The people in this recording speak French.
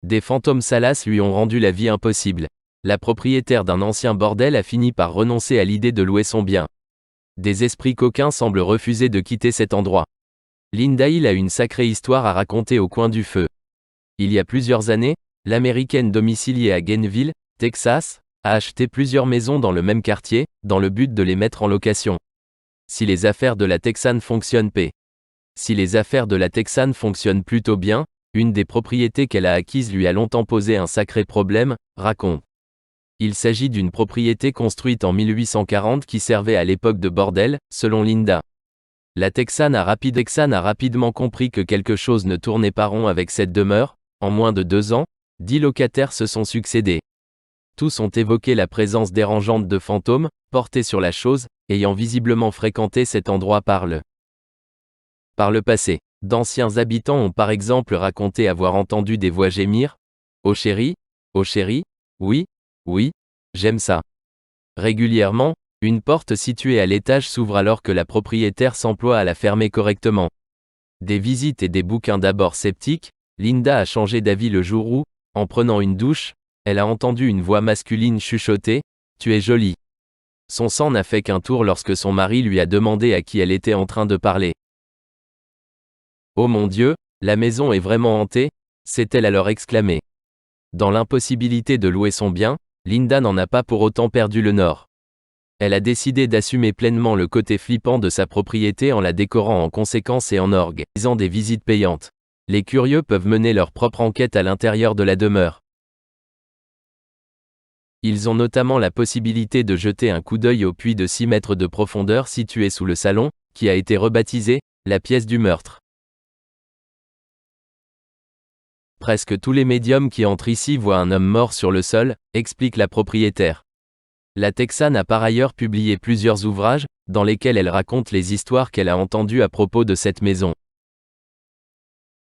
Des fantômes salaces lui ont rendu la vie impossible. La propriétaire d'un ancien bordel a fini par renoncer à l'idée de louer son bien. Des esprits coquins semblent refuser de quitter cet endroit. Linda Hill a une sacrée histoire à raconter au coin du feu. Il y a plusieurs années, l'américaine domiciliée à Gainesville, Texas, a acheté plusieurs maisons dans le même quartier, dans le but de les mettre en location. Si les affaires de la Texane fonctionnent Si les affaires de la Texane fonctionnent plutôt bien, une des propriétés qu'elle a acquises lui a longtemps posé un sacré problème, raconte. Il s'agit d'une propriété construite en 1840 qui servait à l'époque de bordel, selon Linda. La Texane a rapidement compris que quelque chose ne tournait pas rond avec cette demeure. En moins de 2 ans, 10 locataires se sont succédés. Tous ont évoqué la présence dérangeante de fantômes, portés sur la chose, ayant visiblement fréquenté cet endroit par le passé. D'anciens habitants ont par exemple raconté avoir entendu des voix gémir. « Oh chérie, oui, oui, j'aime ça. » Régulièrement, une porte située à l'étage s'ouvre alors que la propriétaire s'emploie à la fermer correctement. Des visites et des bouquins d'abord sceptiques, Linda a changé d'avis le jour où, en prenant une douche, elle a entendu une voix masculine chuchoter « Tu es jolie ». Son sang n'a fait qu'un tour lorsque son mari lui a demandé à qui elle était en train de parler. « Oh mon Dieu, la maison est vraiment hantée », s'est-elle alors exclamée. Dans l'impossibilité de louer son bien, Linda n'en a pas pour autant perdu le nord. Elle a décidé d'assumer pleinement le côté flippant de sa propriété en la décorant en conséquence et en organisant des visites payantes. Les curieux peuvent mener leur propre enquête à l'intérieur de la demeure. Ils ont notamment la possibilité de jeter un coup d'œil au puits de 6 mètres de profondeur situé sous le salon, qui a été rebaptisé « la pièce du meurtre ». Presque tous les médiums qui entrent ici voient un homme mort sur le sol, explique la propriétaire. La Texane a par ailleurs publié plusieurs ouvrages, dans lesquels elle raconte les histoires qu'elle a entendues à propos de cette maison.